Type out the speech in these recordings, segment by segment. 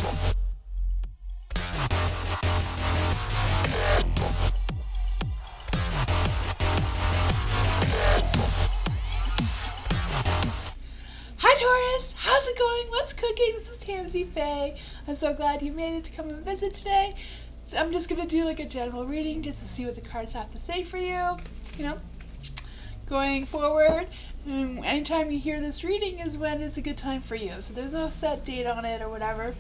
Hi Taurus, how's it going? What's cooking? This is Tamsy Faye. I'm so glad you made it to come and visit today. So I'm just gonna do like a general reading just to see what the cards have to say for you. You know, going forward. Anytime you hear this reading is when it's a good time for you. So there's no set date on it or whatever.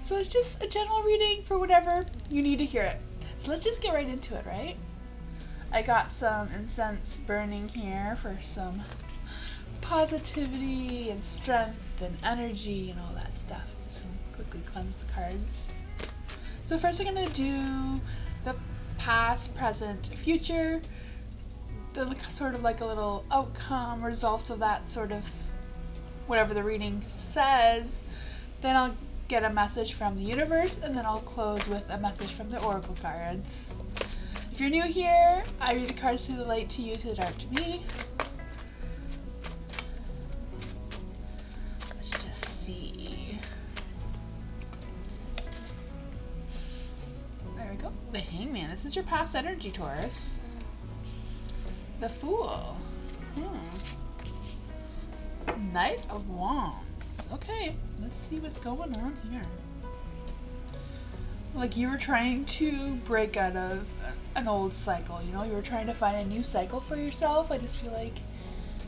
So it's just a general reading for whatever you need to hear it. So let's just get right into it, right? I got some incense burning here for some positivity and strength and energy and all that stuff. So quickly cleanse the cards. So first I'm going to do the past, present, future. The sort of like a little outcome, results of that sort of whatever the reading says. Then I'll get a message from the universe, and then I'll close with a message from the oracle cards. If you're new here, I read the cards to the light to you, to the dark to me. Let's just see. There we go. The Hangman. This is your past energy, Taurus. The Fool. Knight of Wands. Okay, let's see what's going on here. Like you were trying to break out of an old cycle, you know? You were trying to find a new cycle for yourself. I just feel like,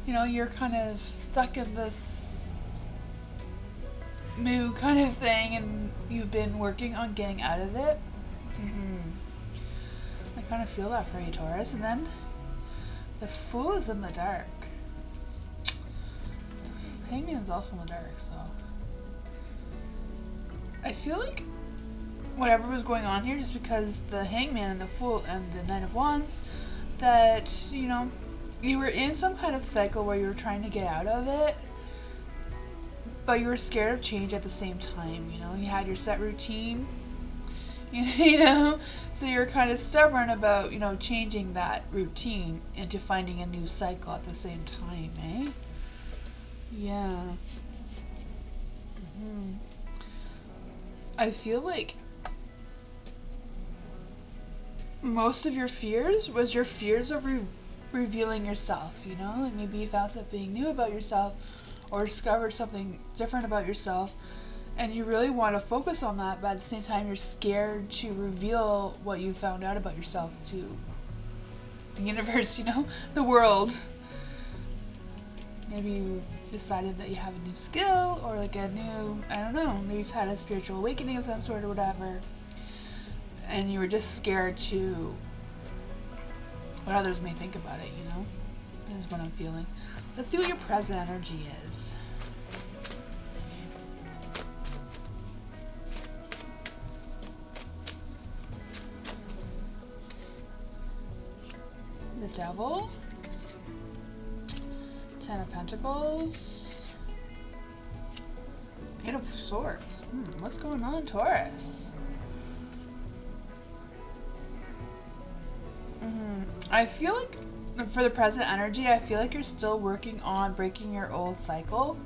you know, you're kind of stuck in this new kind of thing and you've been working on getting out of it. I kind of feel that for you, Taurus. And then the Fool is in the dark. Hangman's also in the dark, so I feel like whatever was going on here, just because the Hangman and the Fool and the Knight of Wands, that, you know, you were in some kind of cycle where you were trying to get out of it, but you were scared of change at the same time. You know, you had your set routine, you know, so you're kind of stubborn about, you know, changing that routine into finding a new cycle at the same time, eh? Yeah. I feel like most of your fears was your fears of revealing yourself, you know? Like maybe you found something new about yourself or discovered something different about yourself, and you really want to focus on that, but at the same time you're scared to reveal what you found out about yourself to the universe, you know, the world. Maybe you decided that you have a new skill or like a new, I don't know, maybe you've had a spiritual awakening of some sort or whatever, and you were just scared to what others may think about it, you know? That is what I'm feeling. Let's see what your present energy is. The Devil, 10 of Pentacles, 8 of Swords. What's going on, Taurus? I feel like for the present energy, I feel like you're still working on breaking your old cycle.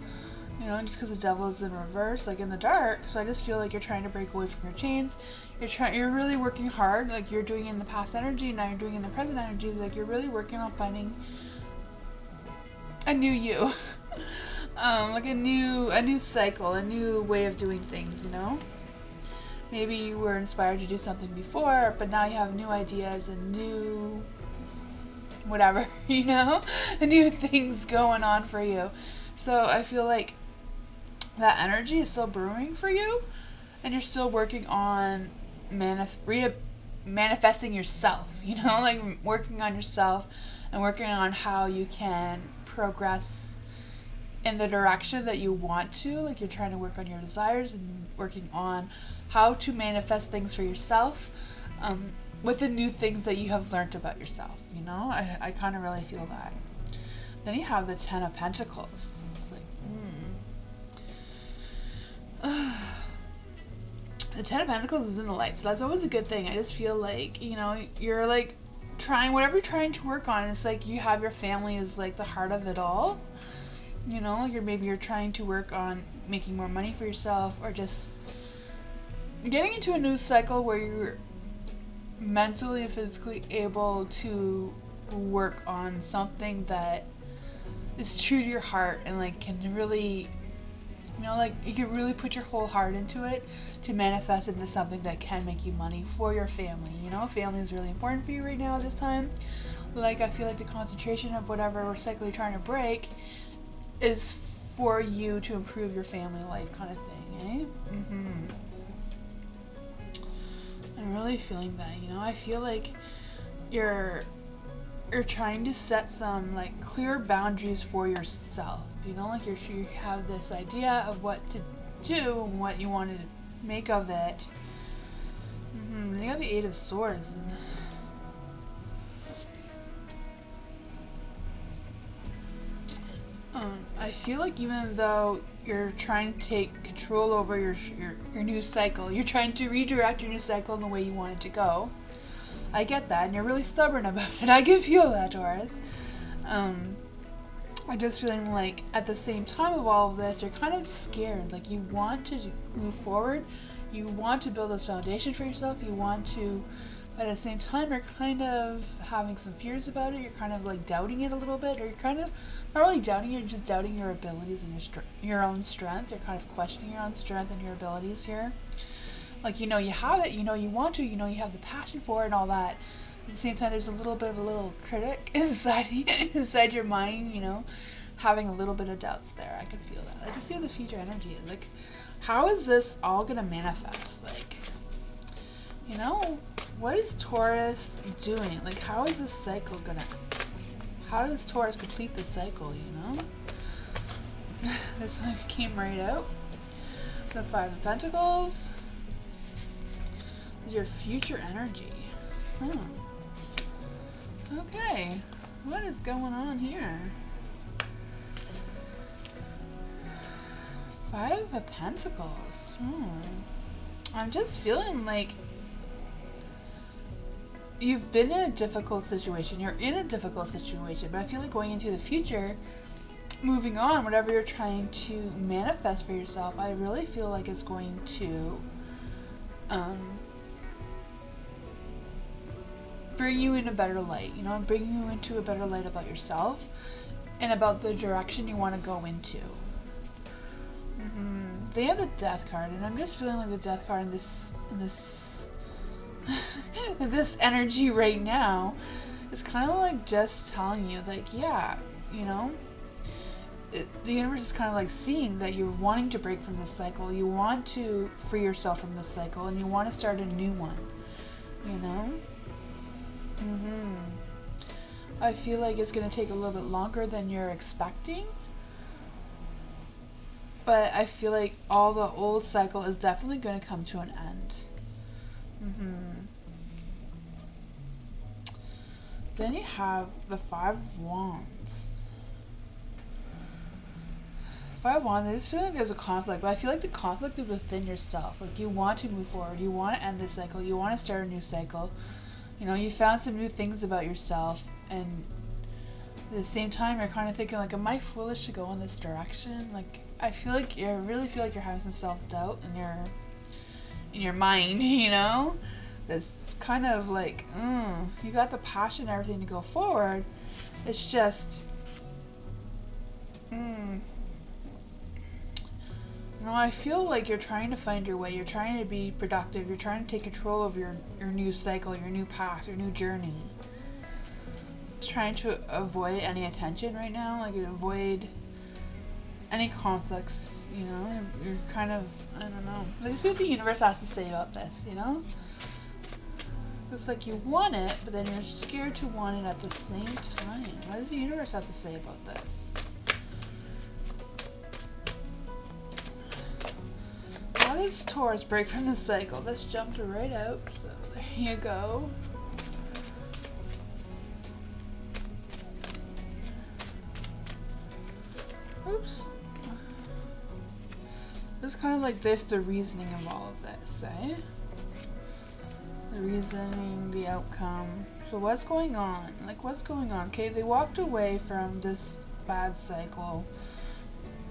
You know, just because the Devil is in reverse, like in the dark. So I just feel like you're trying to break away from your chains. You're really working hard, like you're doing in the past energy, now you're doing in the present energy. Like you're really working on finding a new you, like a new cycle, a new way of doing things. You know, maybe you were inspired to do something before, but now you have new ideas and new whatever, you know, new things going on for you. So I feel like that energy is still brewing for you, and you're still working on manifesting yourself, you know, like working on yourself and working on how you can progress in the direction that you want to. Like you're trying to work on your desires and working on how to manifest things for yourself, with the new things that you have learned about yourself, you know. I kind of really feel that. Then you have the 10 of Pentacles. It's like, the 10 of Pentacles is in the light, so that's always a good thing. I just feel like, you know, you're like trying, whatever you're trying to work on, it's like you have your family as like the heart of it all. You know, maybe you're trying to work on making more money for yourself, or just getting into a new cycle where you're mentally and physically able to work on something that is true to your heart and like can really, you know, like you can really put your whole heart into it to manifest into something that can make you money for your family. You know, family is really important for you right now at this time. Like I feel like the concentration of whatever cycle you're trying to break is for you to improve your family life kind of thing, eh? I'm really feeling that, you know. I feel like you're trying to set some like clear boundaries for yourself, you know, like you have this idea of what to do and what you want to make of it. You got the Eight of Swords, and I feel like even though you're trying to take control over your new cycle, you're trying to redirect your new cycle in the way you want it to go. I get that, and you're really stubborn about it. I can feel that, Taurus. I'm just feeling like at the same time of all of this, you're kind of scared. Like you want to move forward, you want to build this foundation for yourself, you want to, but at the same time, you're kind of having some fears about it. You're kind of like doubting it a little bit, or you're kind of not really doubting it, you're just doubting your abilities and your own strength. You're kind of questioning your own strength and your abilities here. Like, you know, you have it, you know, you want to, you know, you have the passion for it and all that. At the same time, there's a little bit of a little critic inside your mind, you know, having a little bit of doubts there. I can feel that. I just feel the future energy. Like, how is this all going to manifest? Like, you know, what is Taurus doing? Like, how is this cycle going to, how does Taurus complete the cycle, you know? This one came right out. The Five of Pentacles. Your future energy. Okay. What is going on here? Five of Pentacles. I'm just feeling like you've been in a difficult situation. You're in a difficult situation, but I feel like going into the future, moving on, whatever you're trying to manifest for yourself, I really feel like it's going to bring you in a better light, you know, bring you into a better light about yourself and about the direction you want to go into. They have the Death card, and I'm just feeling like the Death card in this this energy right now is kind of like just telling you, like, yeah, you know, the universe is kind of like seeing that you're wanting to break from this cycle, you want to free yourself from this cycle, and you want to start a new one, you know. I feel like it's going to take a little bit longer than you're expecting, but I feel like all the old cycle is definitely going to come to an end. Then you have the Five of Wands. Five of Wands, I just feel like there's a conflict, but I feel like the conflict is within yourself. Like, you want to move forward, you want to end this cycle, you want to start a new cycle. You know, you found some new things about yourself, and at the same time, you're kind of thinking, like, am I foolish to go in this direction? Like, I really feel like you're having some self-doubt in your mind, you know? That's kind of like, you got the passion and everything to go forward. It's just, you know, I feel like you're trying to find your way, you're trying to be productive, you're trying to take control of your new cycle, your new path, your new journey. Just trying to avoid any attention right now, like avoid any conflicts, you know. You're kind of, I don't know. Let's see what the universe has to say about this, you know. It's like you want it, but then you're scared to want it at the same time. What does the universe have to say about this? How does Taurus break from the cycle? This jumped right out, so there you go. Oops. It's kind of like this, the reasoning of all of this, eh? The reasoning, the outcome. So what's going on? Like, what's going on? Okay, they walked away from this bad cycle,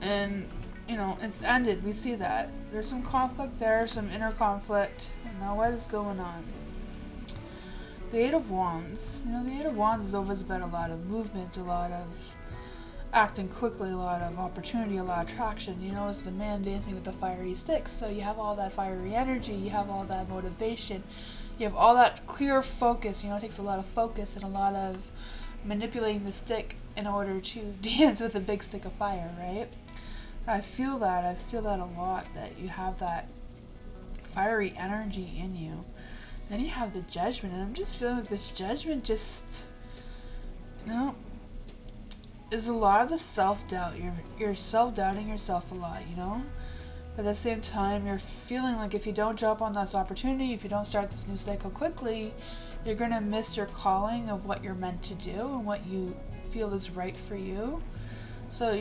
and you know, it's ended. We see that. There's some conflict there, some inner conflict. Now what is going on? The Eight of Wands. You know, the Eight of Wands is always about a lot of movement, a lot of acting quickly, a lot of opportunity, a lot of traction. You know, it's the man dancing with the fiery sticks. So you have all that fiery energy, you have all that motivation, you have all that clear focus. You know, it takes a lot of focus and a lot of manipulating the stick in order to dance with a big stick of fire, right? I feel that a lot, that you have that fiery energy in you. Then you have the Judgment, and I'm just feeling like this Judgment just, you know, is a lot of the self-doubt. You're self-doubting yourself a lot, you know? But at the same time, you're feeling like if you don't jump on this opportunity, if you don't start this new cycle quickly, you're going to miss your calling of what you're meant to do and what you feel is right for you. So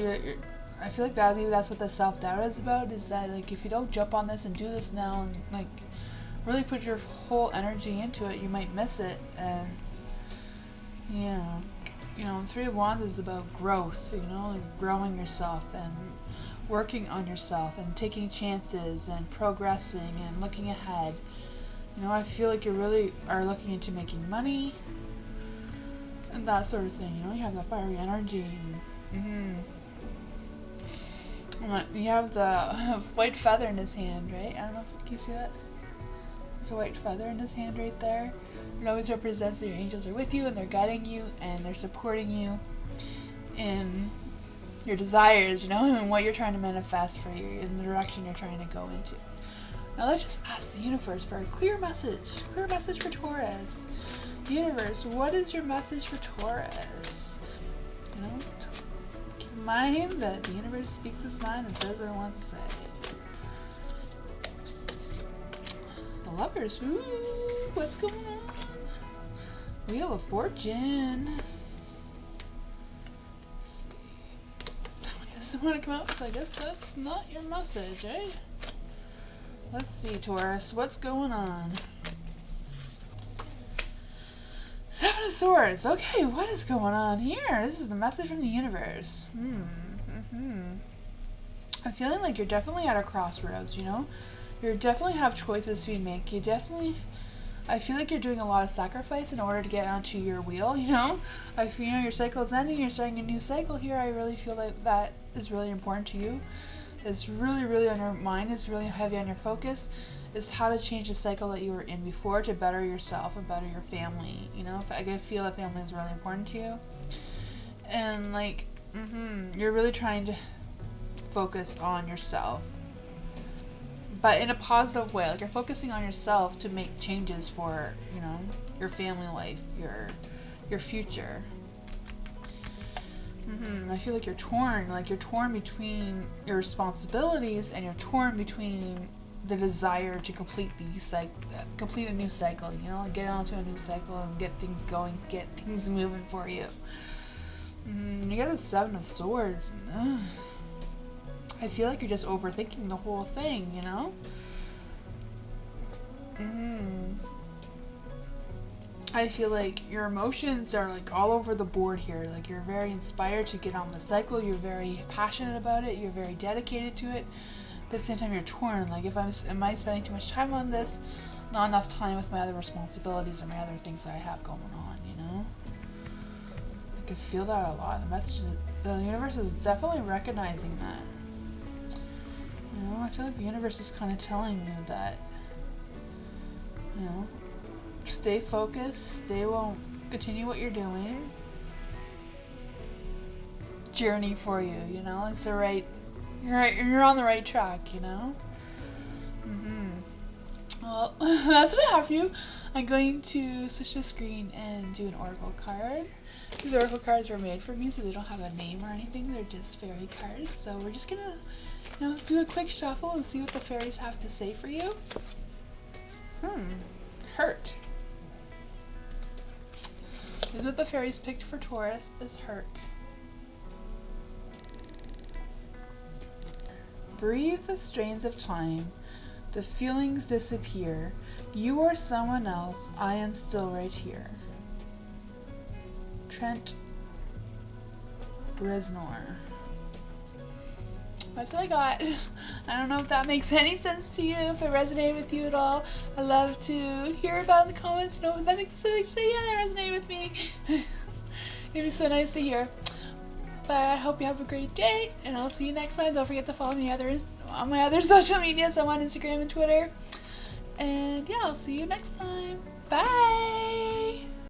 I feel like maybe that's what the self-doubt is about, is that like if you don't jump on this and do this now and like really put your whole energy into it, you might miss it. And yeah, you know, Three of Wands is about growth, you know, like growing yourself and working on yourself and taking chances and progressing and looking ahead. You know, I feel like you really are looking into making money and that sort of thing. You know, you have that fiery energy. You have the white feather in his hand, right? I don't know if you see that. There's a white feather in his hand right there. It always represents that your angels are with you and they're guiding you and they're supporting you in your desires, you know, and what you're trying to manifest for you, in the direction you're trying to go into. Now let's just ask the universe for a clear message for Taurus. Universe, what is your message for Taurus? You know, keep in mind that the universe speaks its mind and says what it wants to say. The Lovers, ooh, what's going on? Wheel of Fortune. Doesn't want to come out, so I guess that's not your message, eh? Let's see, Taurus, what's going on? Seven of Swords. Okay, what is going on here? This is the message from the universe. I'm feeling like you're definitely at a crossroads, you know? You definitely have choices to make. I feel like you're doing a lot of sacrifice in order to get onto your wheel, you know? I feel, you know, your cycle is ending, you're starting a new cycle here. I really feel like that is really important to you. It's really, really on your mind. It's really heavy on your focus. Is how to change the cycle that you were in before to better yourself and better your family. You know, I feel that family is really important to you. And like, you're really trying to focus on yourself, but in a positive way. Like you're focusing on yourself to make changes for, you know, your family life, your future. I feel like you're torn. Like you're torn between your responsibilities and you're torn between the desire to complete a new cycle, you know, get onto a new cycle and get things going, get things moving for you. You got the Seven of Swords. I feel like you're just overthinking the whole thing, you know? I feel like your emotions are like all over the board here. Like you're very inspired to get on the cycle, you're very passionate about it, you're very dedicated to it, but at the same time you're torn. Like am I spending too much time on this? Not enough time with my other responsibilities and my other things that I have going on, you know? I can feel that a lot. The universe is definitely recognizing that. You know, I feel like the universe is kind of telling you that, you know, stay focused, continue what you're doing. Journey for you, you know, it's the right, you're on the right track, you know. Well, that's what I have for you. I'm going to switch the screen and do an oracle card. These oracle cards were made for me, so they don't have a name or anything. They're just fairy cards. So we're just gonna, you know, do a quick shuffle and see what the fairies have to say for you. Hurt. This is what the fairies picked for Taurus, is hurt. Breathe the strains of time. The feelings disappear. You are someone else. I am still right here. Trent Reznor. That's what I got. I don't know if that makes any sense to you, if it resonated with you at all. I'd love to hear about it in the comments. You know, nothing specific, say, yeah, that resonated with me. It'd be so nice to hear. But I hope you have a great day, and I'll see you next time. Don't forget to follow me on my other social medias. I'm on Instagram and Twitter. And yeah, I'll see you next time. Bye!